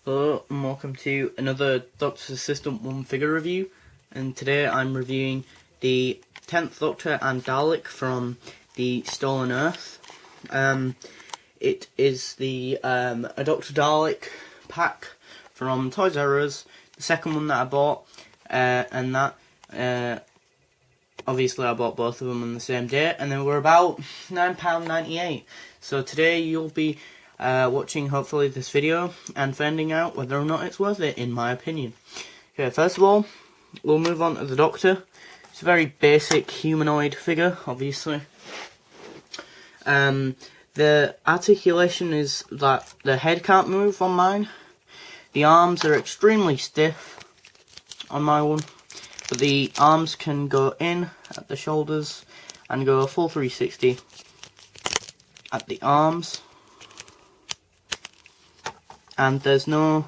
Hello and welcome to another Doctor's Assistant 1 figure review, and today I'm reviewing the 10th Doctor and Dalek from the Stolen Earth. It is the a Dr. Dalek pack from Toys R Us, the second one that I bought, and that obviously I bought both of them on the same day, and they were about £9.98. So today you'll be watching hopefully this video and finding out whether or not it's worth it, in my opinion. Okay, first of all, we'll move on to the Doctor. It's a very basic humanoid figure, obviously. The articulation is that the head can't move on mine. The arms are extremely stiff on my one, but the arms can go in at the shoulders and go full 360 at the arms. And there's no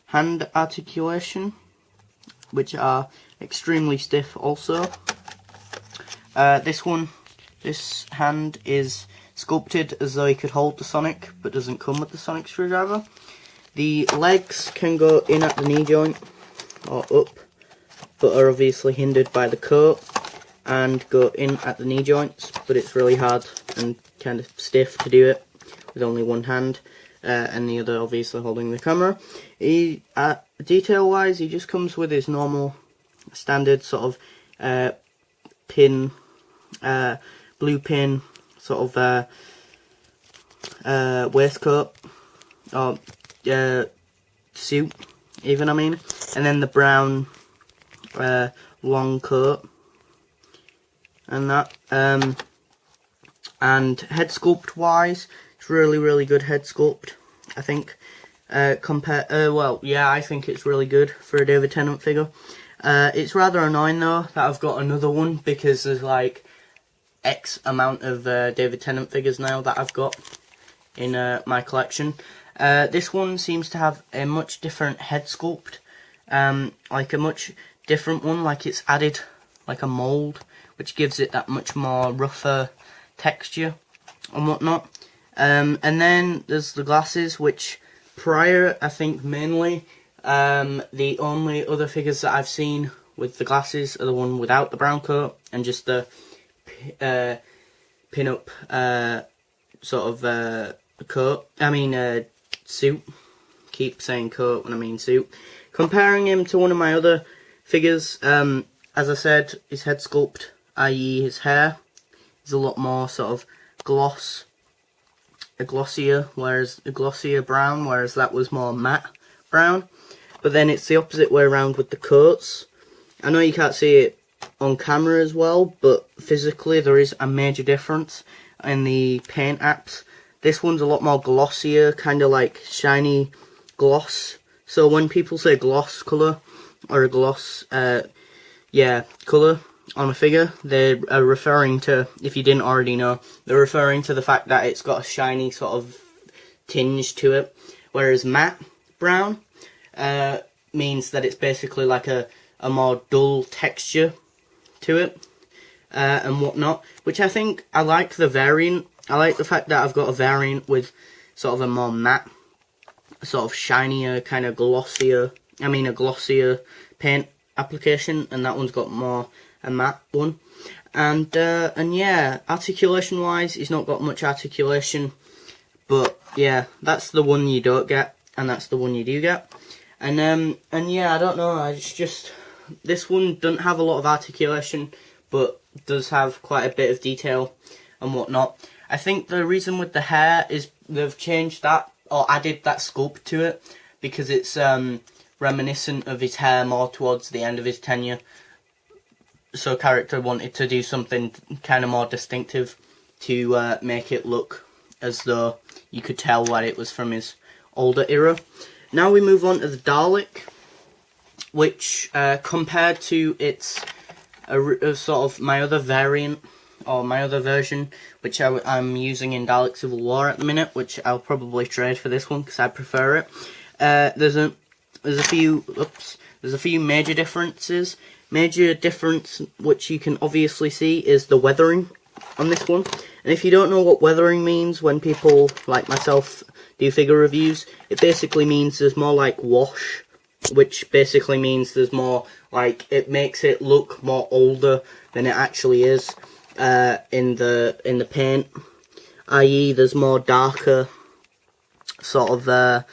hand articulation, which are extremely stiff also. This hand is sculpted as though he could hold the Sonic, but doesn't come with the Sonic screwdriver. The legs can go in at the knee joint, or up, but are obviously hindered by the coat, and go in at the knee joints, but it's really hard and kind of stiff to do it with only one hand. And the other obviously holding the camera. Detail wise, he just comes with his normal standard sort of pin, blue pin sort of waistcoat or suit even, and then the brown long coat and that, and head sculpt wise, it's really good head sculpt, I think. I think it's really good for a David Tennant figure. It's rather annoying though that I've got another one, because there's like X amount of David Tennant figures now that I've got in my collection. This one seems to have a much different head sculpt, like a much different one, like it's added like a mould, which gives it that much more rougher texture and whatnot. And then there's the glasses, which prior, I think mainly, the only other figures that I've seen with the glasses are the one without the brown coat and just the pin-up sort of coat. Suit. Keep saying coat when I mean suit. Comparing him to one of my other figures, as I said, his head sculpt, i.e. his hair, is a lot more sort of glossier brown, whereas that was more matte brown. But then it's the opposite way around with the coats. I know you can't see it on camera as well, but physically there is a major difference in the paint apps. This one's a lot more glossier, kind of like shiny gloss. So when people say gloss colour or a gloss colour on a figure, they are referring to, if you didn't already know, they're referring to the fact that it's got a shiny sort of tinge to it, whereas matte brown means that it's basically like a more dull texture to it and whatnot, which I think I like the variant. I like the fact that I've got a variant with sort of a more matte, sort of shinier, kind of glossier, a glossier paint application, and that one's got more a matte one. And yeah, articulation wise, he's not got much articulation, but yeah, that's the one you don't get, and that's the one you do get. And yeah, I don't know, it's just, this one doesn't have a lot of articulation, but does have quite a bit of detail and whatnot. I think the reason with the hair is they've changed that, or added that sculpt to it, because it's reminiscent of his hair more towards the end of his tenure. So character wanted to do something kind of more distinctive to make it look as though you could tell that it was from his older era. Now we move on to the Dalek, which compared to its sort of my other variant, or my other version, which I'm using in Dalek Civil War at the minute, which I'll probably trade for this one because I prefer it. There's a few major differences. Major difference which you can obviously see is the weathering on this one. And if you don't know what weathering means, when people like myself do figure reviews, it basically means there's more like wash, which basically means there's more like, it makes it look more older than it actually is in the paint, i.e. there's more darker sort of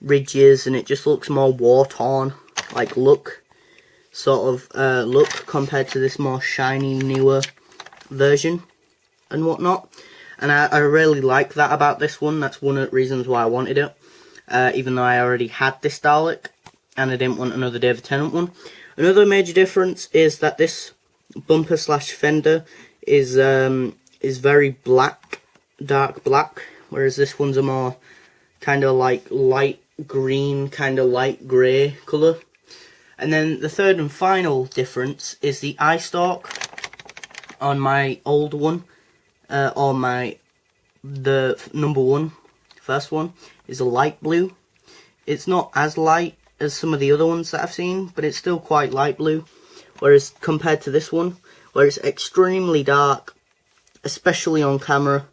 ridges, and it just looks more war-torn like look compared to this more shiny newer version and whatnot. And I really like that about this one. That's one of the reasons why I wanted it, even though I already had this Dalek and I didn't want another David Tennant one. Another major difference is that this bumper slash fender is very black, dark black, whereas this one's a more kind of like light green, kind of light grey colour. And then the third and final difference is the eye stalk on my old one, or the number one, first one, is a light blue. It's not as light as some of the other ones that I've seen, but it's still quite light blue. Whereas compared to this one, where it's extremely dark, especially on camera,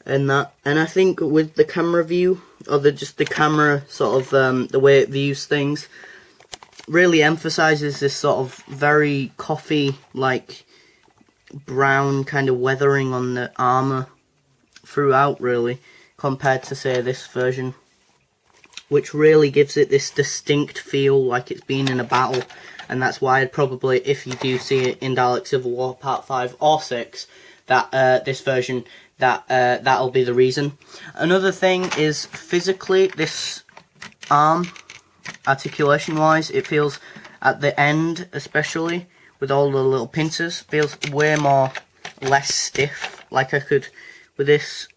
and I think with the camera view, or just the camera sort of the way it views things, really emphasizes this sort of very coffee like brown kind of weathering on the armor throughout, really, compared to say this version, which really gives it this distinct feel like it's been in a battle. And that's why I'd probably, if you do see it in Dalek Civil War Part 5 or 6, that this version, that'll be the reason. Another thing is physically, this arm, articulation wise, it feels at the end, especially with all the little pincers, feels way more less stiff. Like I could with this,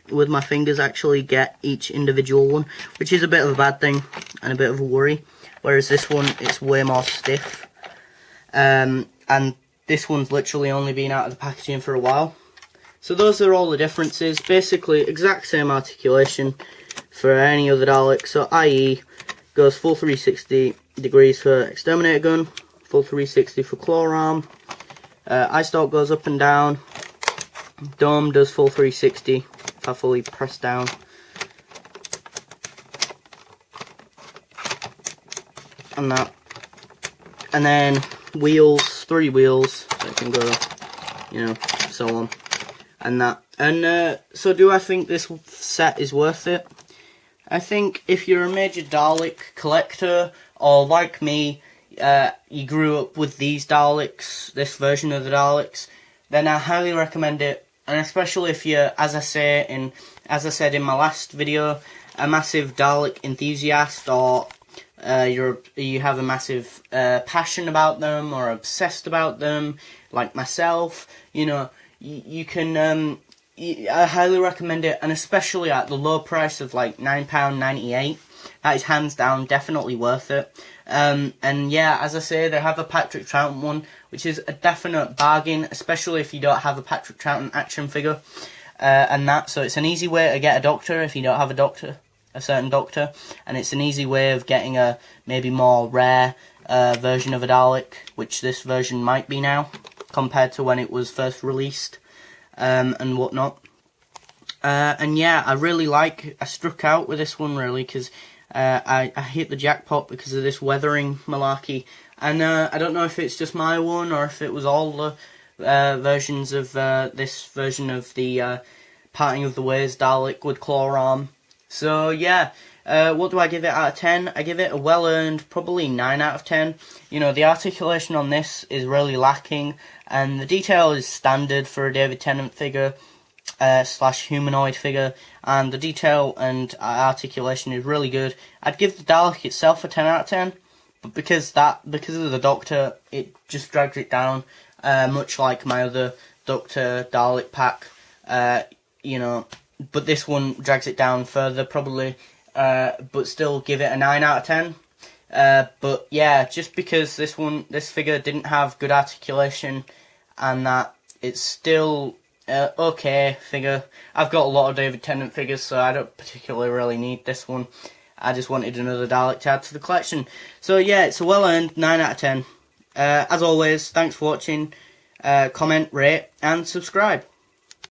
with my fingers, actually get each individual one, which is a bit of a bad thing and a bit of a worry. Whereas this one, it's way more stiff, and this one's literally only been out of the packaging for a while. So those are all the differences. Basically exact same articulation for any other Dalek. So i.e. goes full 360 degrees for Exterminator gun, full 360 for claw arm, eye stalk goes up and down, dome does full 360 if I fully press down. And that, and then wheels, 3 wheels, so it can go, you know, so on, and that. And so do I think this set is worth it? I think if you're a major Dalek collector, or like me, you grew up with these Daleks, this version of the Daleks, then I highly recommend it. And especially if you're, as I said in my last video, a massive Dalek enthusiast, or you have a massive passion about them, or obsessed about them, like myself, you know, you can, I highly recommend it, and especially at the low price of like £9.98, that is hands down definitely worth it. And yeah, as I say, they have a Patrick Troughton one, which is a definite bargain, especially if you don't have a Patrick Troughton action figure, and that, so it's an easy way to get a Doctor if you don't have a certain Doctor, and it's an easy way of getting a maybe more rare version of a Dalek, which this version might be now, compared to when it was first released, and whatnot. And yeah, I struck out with this one really, because I hit the jackpot because of this weathering malarkey. And I don't know if it's just my one, or if it was all the versions of this version of the Parting of the Ways Dalek with claw arm. So yeah, what do I give it out of 10? I give it a well-earned, probably 9 out of 10. You know, the articulation on this is really lacking, and the detail is standard for a David Tennant figure, slash humanoid figure, and the detail and articulation is really good. I'd give the Dalek itself a 10 out of 10, but because of the Doctor, it just drags it down, much like my other Doctor Dalek pack, you know, but this one drags it down further probably, but still give it a 9 out of 10. But yeah, just because this figure didn't have good articulation, and that, it's still okay figure. I've got a lot of David Tennant figures, so I don't particularly really need this one. I just wanted another Dalek to add to the collection. So yeah, it's a well-earned 9 out of 10. As always, thanks for watching. comment, rate and subscribe.